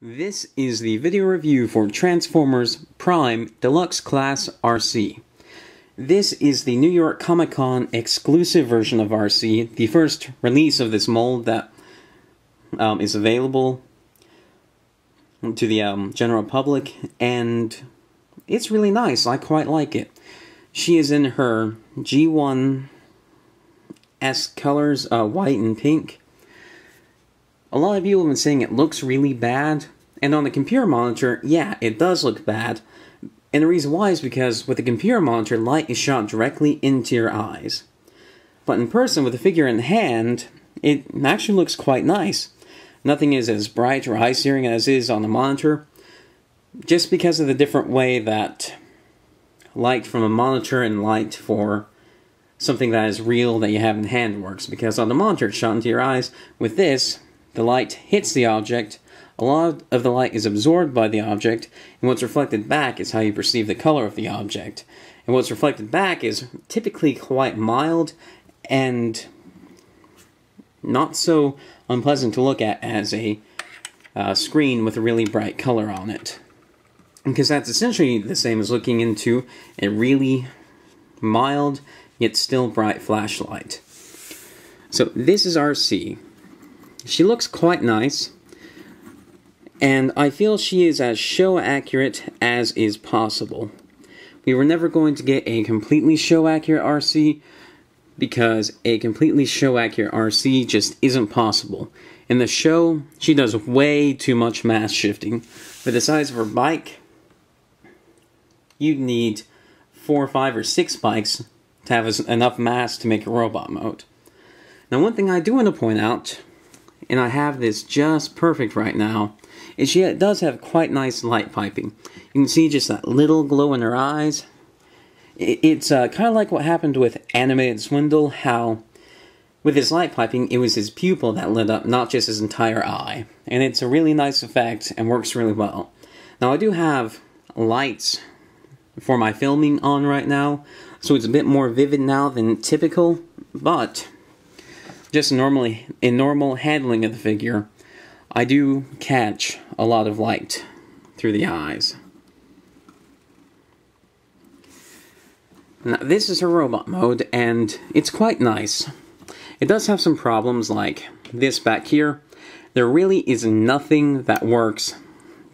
This is the video review for Transformers Prime Deluxe Class Arcee. This is the New York Comic Con exclusive version of Arcee, the first release of this mold that is available to the general public, and it's really nice. I quite like it. She is in her G1S colors, white and pink. A lot of you have been saying it looks really bad, and on the computer monitor, yeah, it does look bad. And the reason why is because with the computer monitor, light is shot directly into your eyes. But in person, with the figure in hand, it actually looks quite nice. Nothing is as bright or eye-searing as is on the monitor, just because of the different way that light from a monitor and light for something that is real that you have in hand works. Because on the monitor, it's shot into your eyes. With this, the light hits the object, a lot of the light is absorbed by the object, and what's reflected back is how you perceive the color of the object. And what's reflected back is typically quite mild and not so unpleasant to look at as a screen with a really bright color on it. Because that's essentially the same as looking into a really mild yet still bright flashlight. So this is Arcee. She looks quite nice, and I feel she is as show accurate as is possible. We were never going to get a completely show accurate Arcee, because a completely show accurate Arcee just isn't possible. In the show, she does way too much mass shifting. For the size of her bike, you'd need 4, 5, or 6 bikes to have enough mass to make a robot mode. Now, one thing I do want to point out, and I have this just perfect right now, is she does have quite nice light piping. You can see just that little glow in her eyes. It's kind of like what happened with Animated Swindle, how with his light piping, it was his pupil that lit up, not just his entire eye. And it's a really nice effect and works really well. Now, I do have lights for my filming on right now, so it's a bit more vivid now than typical, but just normally, in normal handling of the figure, I do catch a lot of light through the eyes. Now, this is her robot mode, and it's quite nice. It does have some problems like this back here. There really is nothing that works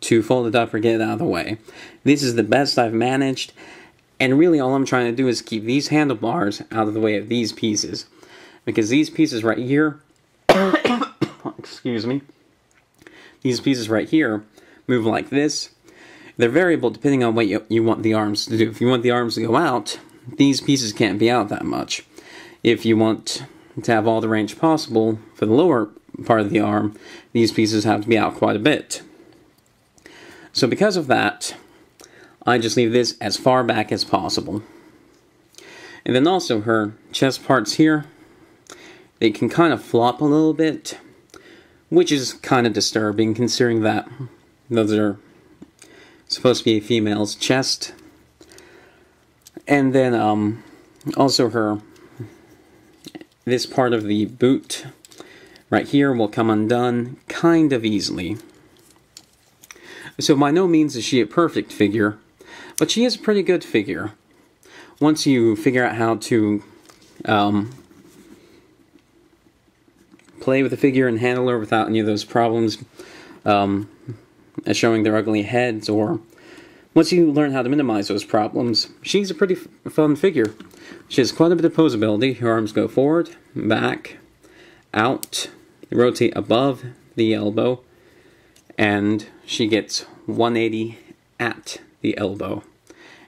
to fold it up or get it out of the way. This is the best I've managed, and really all I'm trying to do is keep these handlebars out of the way of these pieces. Because these pieces right here, excuse me, these pieces right here move like this. They're variable depending on what you want the arms to do. If you want the arms to go out, these pieces can't be out that much. If you want to have all the range possible for the lower part of the arm, these pieces have to be out quite a bit. So because of that, I just leave this as far back as possible. And then also her chest parts here, they can kind of flop a little bit, which is kind of disturbing considering that those are supposed to be a female's chest. And then also this part of the boot right here will come undone kind of easily. So by no means is she a perfect figure, but she is a pretty good figure. Once you figure out how to play with the figure and handle her without any of those problems as showing their ugly heads, or once you learn how to minimize those problems, she's a pretty fun figure. She has quite a bit of posability. Her arms go forward, back, out, they rotate above the elbow, and she gets 180 at the elbow.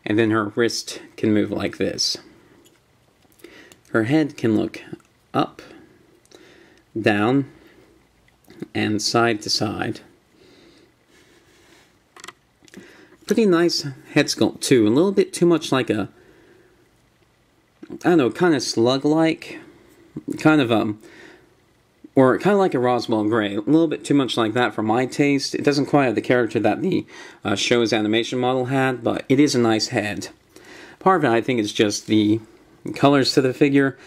And then her wrist can move like this. Her head can look up, down, and side to side. Pretty nice head sculpt too. A little bit too much like a, I don't know, kind of slug-like, kind of or kind of like a Roswell Gray. A little bit too much like that for my taste. It doesn't quite have the character that the show's animation model had, but it is a nice head. Part of it, I think, is just the colors to the figure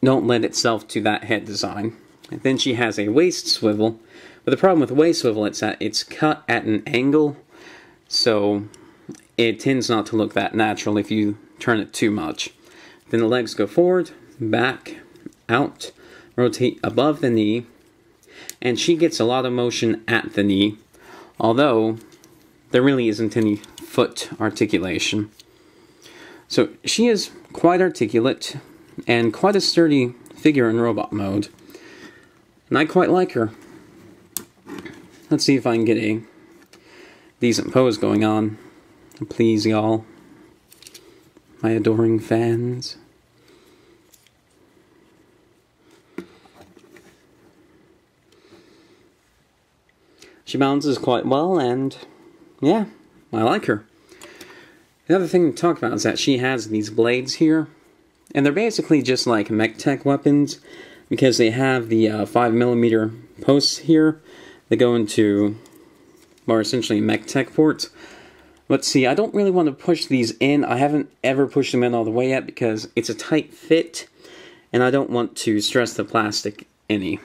don't lend itself to that head design. And then she has a waist swivel, But the problem with the waist swivel is that it's cut at an angle, so it tends not to look that natural if you turn it too much. Then the legs go forward, back, out, rotate above the knee, and she gets a lot of motion at the knee, although there really isn't any foot articulation. So she is quite articulate and quite a sturdy figure in robot mode, and I quite like her. Let's see if I can get a decent pose going on. Please, y'all, my adoring fans. She balances quite well, and yeah, I like her. The other thing to talk about is that she has these blades here, and they're basically just like mech tech weapons, because they have the 5mm posts here that go into, or essentially mech tech ports. Let's see, I don't really want to push these in. I haven't ever pushed them in all the way yet because it's a tight fit, and I don't want to stress the plastic any.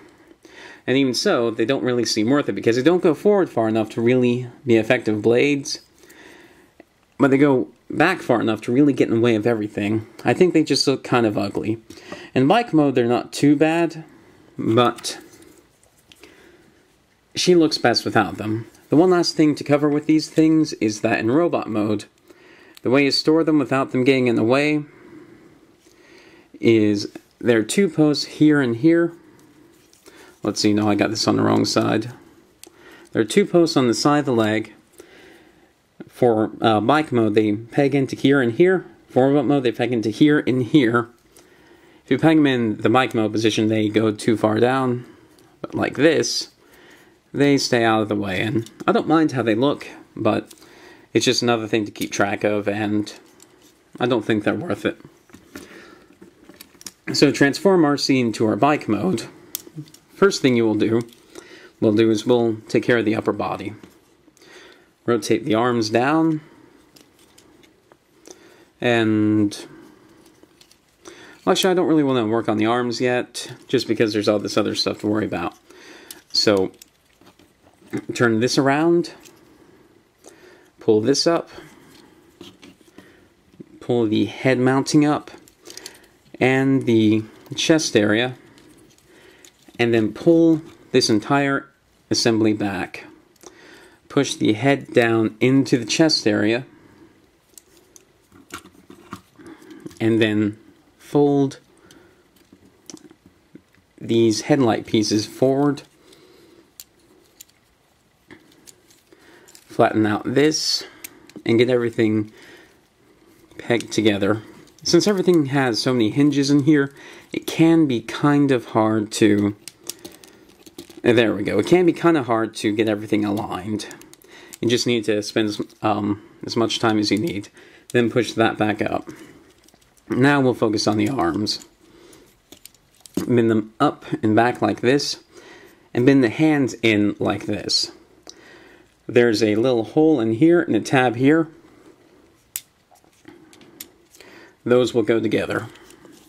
And even so, they don't really seem worth it because they don't go forward far enough to really be effective blades, but they go back far enough to really get in the way of everything. I think they just look kind of ugly. In bike mode, they're not too bad, but she looks best without them. The one last thing to cover with these things is that in robot mode, the way you store them without them getting in the way is there are two posts here and here. Let's see, no, I got this on the wrong side. There are two posts on the side of the leg. For bike mode, they peg into here and here. For robot mode, they peg into here and here. If you peg them in the bike mode position, they go too far down. But like this, they stay out of the way. And I don't mind how they look, but it's just another thing to keep track of, and I don't think they're worth it. So transform Arcee into our bike mode. First thing we'll do is we'll take care of the upper body. Rotate the arms down, and actually I don't really want to work on the arms yet, just because there's all this other stuff to worry about. So turn this around, pull this up, pull the head mounting up, and the chest area, and then pull this entire assembly back. Push the head down into the chest area, and then fold these headlight pieces forward. Flatten out this, and get everything pegged together. Since everything has so many hinges in here, it can be kind of hard to... There we go. It can be kind of hard to get everything aligned. You just need to spend as much time as you need. Then push that back up. Now we'll focus on the arms. Bend them up and back like this, and bend the hands in like this. There's a little hole in here and a tab here. Those will go together.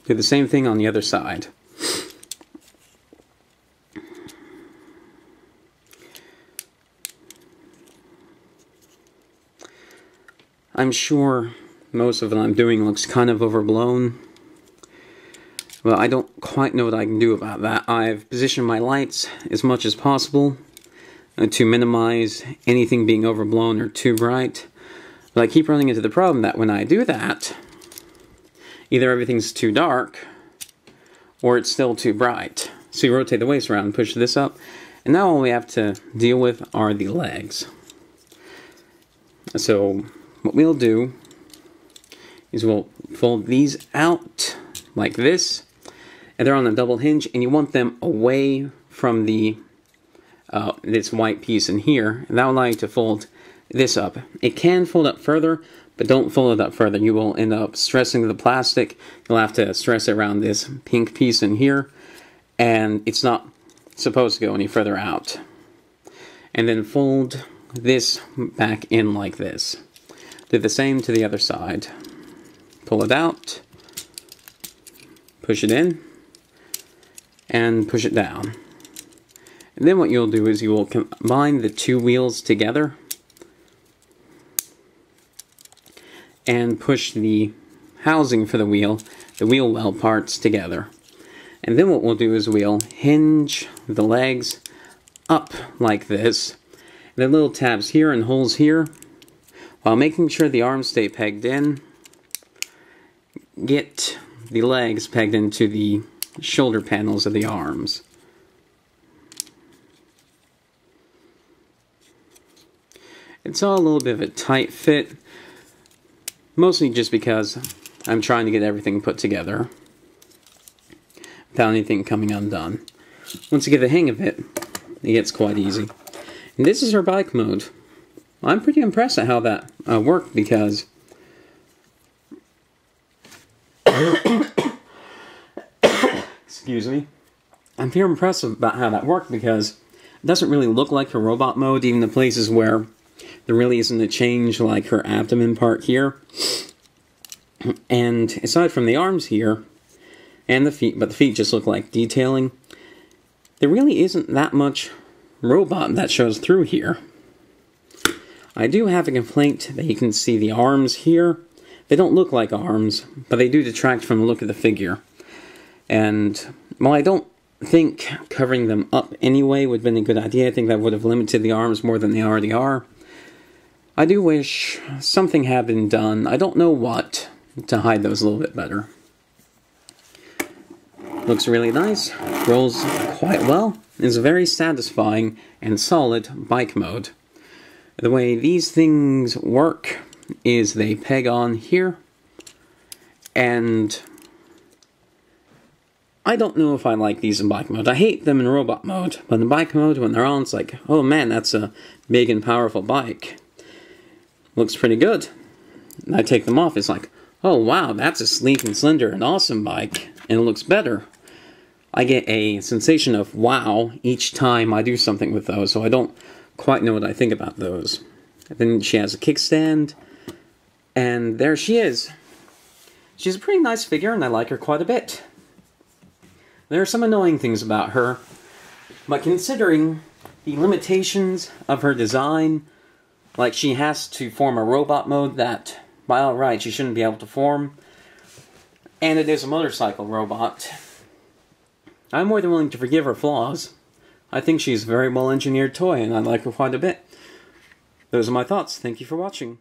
Do the same thing on the other side. I'm sure most of what I'm doing looks kind of overblown. Well, I don't quite know what I can do about that. I've positioned my lights as much as possible to minimize anything being overblown or too bright. But I keep running into the problem that when I do that, either everything's too dark or it's still too bright. So you rotate the waist around and push this up, and now all we have to deal with are the legs. So what we'll do is we'll fold these out like this, and they're on a double hinge, and you want them away from the this white piece in here, and that will allow you to fold this up. It can fold up further, but don't fold it up further. You will end up stressing the plastic. You'll have to stress it around this pink piece in here, and it's not supposed to go any further out. And then fold this back in like this. Do the same to the other side. Pull it out, push it in, and push it down. And then what you'll do is you will combine the two wheels together and push the housing for the wheel well parts together. And then what we'll do is we'll hinge the legs up like this. The little tabs here and holes here, while making sure the arms stay pegged in. Get the legs pegged into the shoulder panels of the arms. It's all a little bit of a tight fit, mostly just because I'm trying to get everything put together without anything coming undone. Once you get the hang of it, it gets quite easy. And this is her bike mode. I'm pretty impressed at how that worked because excuse me. I'm very impressed about how that worked because it doesn't really look like her robot mode, even the places where there really isn't a change, like her abdomen part here. And aside from the arms here, and the feet, but the feet just look like detailing, there really isn't that much robot that shows through here. I do have a complaint that you can see the arms here. They don't look like arms, but they do detract from the look of the figure. And while I don't think covering them up anyway would have been a good idea, I think that would have limited the arms more than they already are. I do wish something had been done, I don't know what, to hide those a little bit better. Looks really nice, rolls quite well, is a very satisfying and solid bike mode. The way these things work is they peg on here, and I don't know if I like these in bike mode. I hate them in robot mode, but in bike mode, when they're on, it's like, oh man, that's a big and powerful bike. Looks pretty good. And I take them off, it's like, oh wow, that's a sleek and slender and awesome bike, and it looks better. I get a sensation of wow each time I do something with those, so I don't quite know what I think about those. And then she has a kickstand, and there she is. She's a pretty nice figure, and I like her quite a bit. There are some annoying things about her, but considering the limitations of her design, like she has to form a robot mode that, by all rights, she shouldn't be able to form, and it is a motorcycle robot, I'm more than willing to forgive her flaws. I think she's a very well-engineered toy, and I like her quite a bit. Those are my thoughts. Thank you for watching.